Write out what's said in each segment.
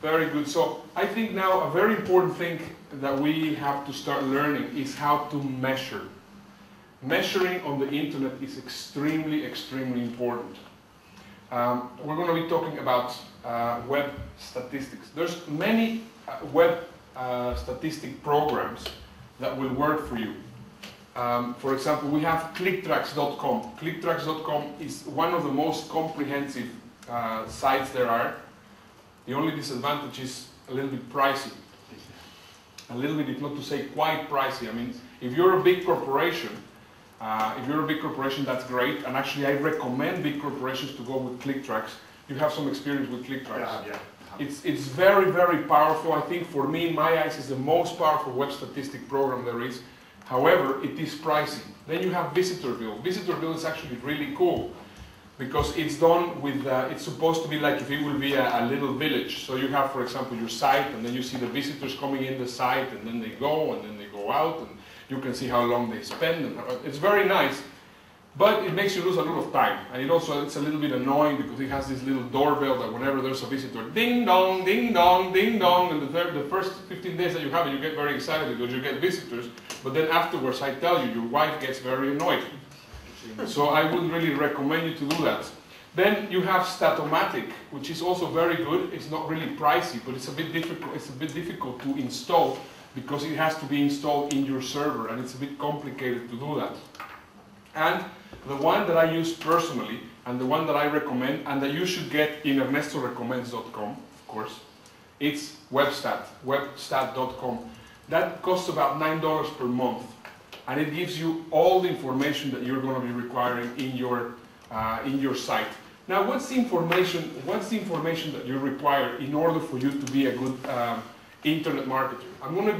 Very good. So I think now a very important thing that we have to start learning is how to measure. Measuring on the internet is extremely, extremely important. We're going to be talking about web statistics. There's many web statistic programs that will work for you. For example, we have ClickTracks.com. ClickTracks.com is one of the most comprehensive sites there are. The only disadvantage is a little bit pricey. A little bit, if not to say quite pricey. I mean, if you're a big corporation, that's great. And actually, I recommend big corporations to go with ClickTracks. You have some experience with ClickTracks. Yeah. It's very, very powerful. I think for me, in my eyes, it's the most powerful web statistic program there is. However, it is pricey. Then you have Visitorville. Visitorville is actually really cool, because it's done with, it's supposed to be like if it will be a little village. So you have, for example, your site, and then you see the visitors coming in the site, and then they go, and then they go out, and you can see how long they spend. And it's very nice, but it makes you lose a lot of time. And it's a little bit annoying, because it has this little doorbell that whenever there's a visitor, ding dong, ding dong, ding dong, and the first 15 days that you have it, you get very excited because you get visitors, but then afterwards, I tell you, your wife gets very annoyed. So I would really recommend you to do that. Then you have Statomatic, which is also very good. It's not really pricey, but it's a bit difficult. It's a bit difficult to install, because it has to be installed in your server, and it's a bit complicated to do that. And the one that I use personally, and the one that I recommend, and that you should get in ErnestoRecommends.com, of course, it's Webstat, webstat.com. That costs about $9 per month. And it gives you all the information that you're going to be requiring in your site. Now, what's the information that you require in order for you to be a good internet marketer? I'm going to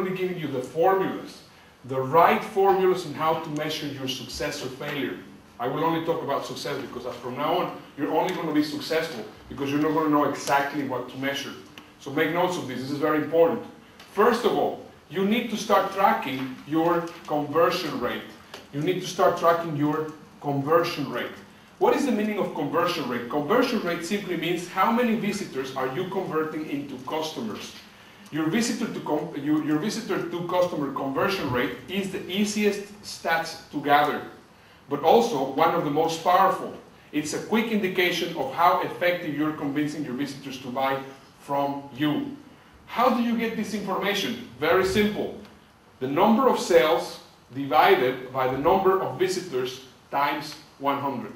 be giving you the formulas, the right formulas on how to measure your success or failure. I will only talk about success, because as from now on, you're only going to be successful because you're not going to know exactly what to measure. So make notes of this. This is very important. First of all, you need to start tracking your conversion rate. You need to start tracking your conversion rate. What is the meaning of conversion rate? Conversion rate simply means how many visitors are you converting into customers. Your visitor to customer conversion rate is the easiest stats to gather, but also one of the most powerful. It's a quick indication of how effective you're convincing your visitors to buy from you. How do you get this information? Very simple. The number of sales divided by the number of visitors times 100.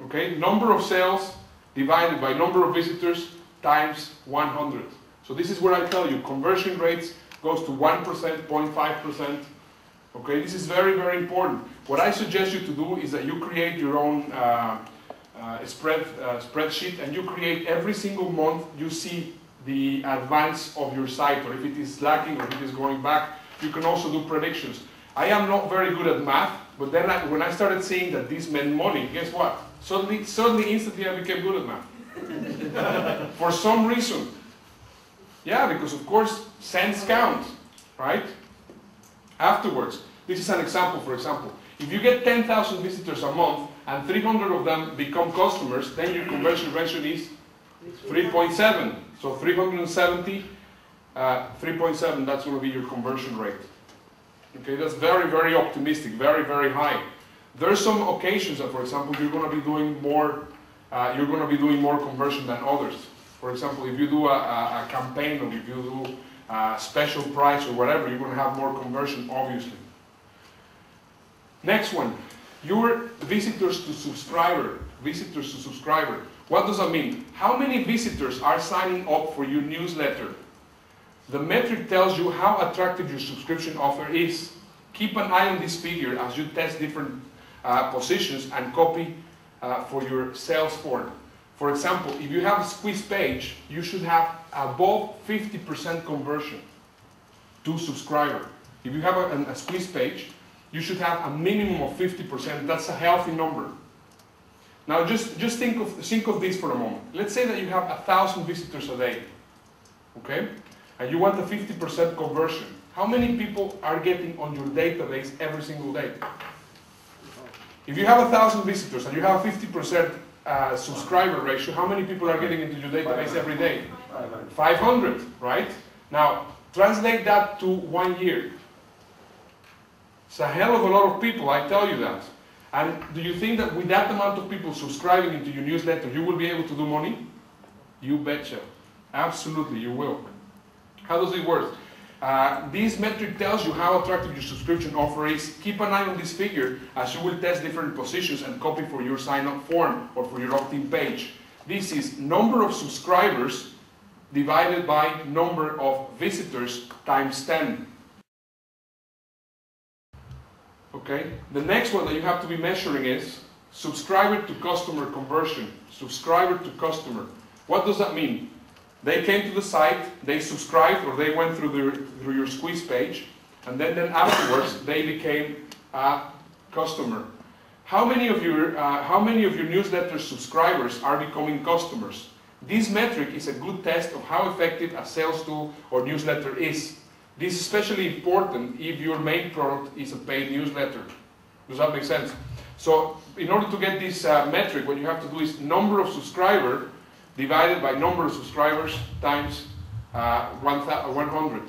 Okay? Number of sales divided by number of visitors times 100. So this is where I tell you conversion rates goes to 1%, 0.5%. Okay? This is very, very important. What I suggest you to do is that you create your own spreadsheet, and you create every single month. You see the advance of your site, or if it is lacking, or if it is going back. You can also do predictions. I am not very good at math, but then when I started seeing that this meant money, guess what? Suddenly, instantly I became good at math. For some reason. Yeah, because of course, cents count, right? Afterwards, this is an example, for example. If you get 10,000 visitors a month, and 300 of them become customers, then your conversion ratio is 3.7. So 370, 3.7, that's going to be your conversion rate. Okay, that's very, very optimistic, very, very high. There are some occasions that, for example, you're going to be doing more conversion than others. For example, if you do a campaign, or if you do a special price or whatever, you're going to have more conversion, obviously. Next one, your visitors to subscriber. What does that mean? How many visitors are signing up for your newsletter? The metric tells you how attractive your subscription offer is. Keep an eye on this figure as you test different positions and copy for your sales form. For example, if you have a squeeze page, you should have above 50% conversion to subscriber. If you have a squeeze page, you should have a minimum of 50%. That's a healthy number. Now just think of this for a moment. Let's say that you have 1,000 visitors a day, okay? And you want a 50% conversion. How many people are getting on your database every single day? If you have 1,000 visitors and you have 50% subscriber ratio, how many people are getting into your database every day? 500, right? Now, translate that to 1 year. It's a hell of a lot of people, I tell you that. And do you think that with that amount of people subscribing into your newsletter, you will be able to do money? You betcha. Absolutely, you will. How does it work? This metric tells you how attractive your subscription offer is. Keep an eye on this figure as you will test different positions and copy for your sign-up form or for your opt-in page. This is number of subscribers divided by number of visitors times 10. Okay? The next one that you have to be measuring is subscriber to customer conversion. Subscriber to customer. What does that mean? They came to the site, they subscribed, or they went through your squeeze page, and then afterwards they became a customer. How many of your newsletter subscribers are becoming customers? This metric is a good test of how effective a sales tool or newsletter is. This is especially important if your main product is a paid newsletter. Does that make sense? So in order to get this metric, what you have to do is number of subscribers divided by number of subscribers times 100.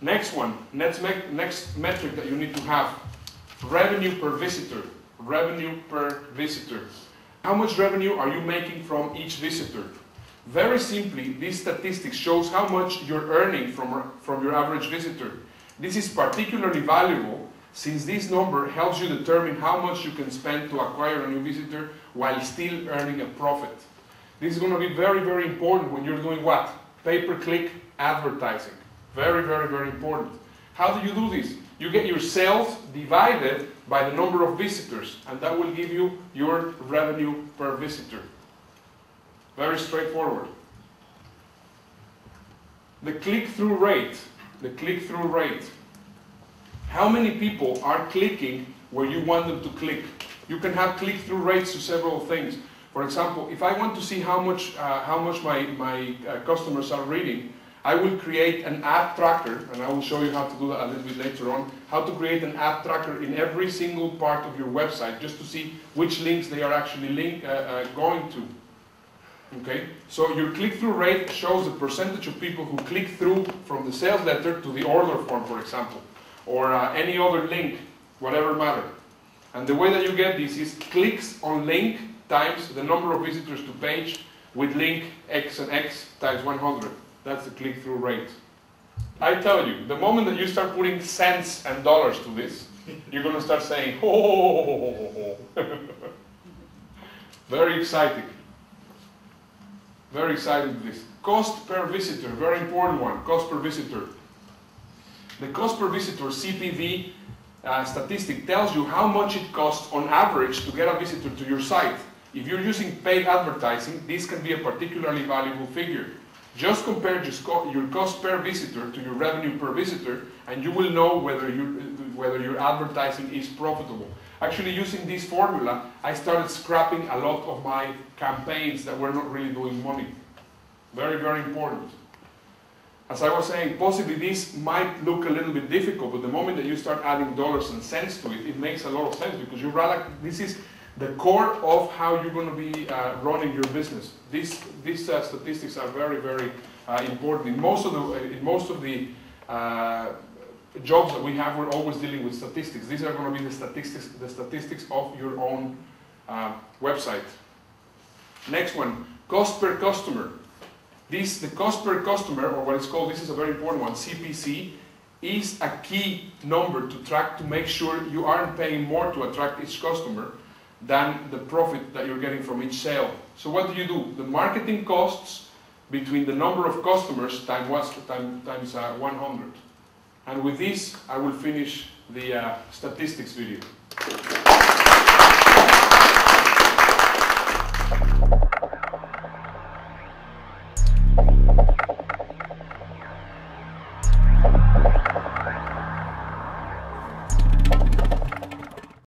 Next one, next metric that you need to have, revenue per visitor. Revenue per visitor. How much revenue are you making from each visitor? Very simply, this statistic shows how much you're earning from your average visitor. This is particularly valuable since this number helps you determine how much you can spend to acquire a new visitor while still earning a profit. This is going to be very, very important when you're doing what? Pay-per-click advertising. Very, very, very important. How do you do this? You get your sales divided by the number of visitors, and that will give you your revenue per visitor. Very straightforward. The click-through rate. The click-through rate. How many people are clicking where you want them to click? You can have click-through rates to several things. For example, if I want to see how much my customers are reading, I will create an ad tracker, and I will show you how to do that a little bit later on, how to create an ad tracker in every single part of your website just to see which links they are actually going to. Okay, so your click-through rate shows the percentage of people who click through from the sales letter to the order form, for example, or any other link, whatever matter. And the way that you get this is clicks on link times the number of visitors to page with link X and X times 100. That's the click-through rate. I tell you, the moment that you start putting cents and dollars to this, you're going to start saying, oh, very exciting. Very excited with this. Cost per visitor, very important one, cost per visitor. The cost per visitor, CPV statistic, tells you how much it costs on average to get a visitor to your site. If you're using paid advertising, this can be a particularly valuable figure. Just compare your cost per visitor to your revenue per visitor, and you will know whether your advertising is profitable. Actually, using this formula, I started scrapping a lot of my campaigns that were not really doing money. Very, very important. As I was saying, possibly this might look a little bit difficult, but the moment that you start adding dollars and cents to it, it makes a lot of sense because this is the core of how you're going to be running your business. These statistics are very, very important. In most of the jobs that we have, we're always dealing with statistics. These are going to be the statistics of your own website. Next one, cost per customer. The cost per customer, or what it's called, this is a very important one, CPC, is a key number to track to make sure you aren't paying more to attract each customer than the profit that you're getting from each sale. So what do? The marketing costs between the number of customers times 100. And with this, I will finish the statistics video.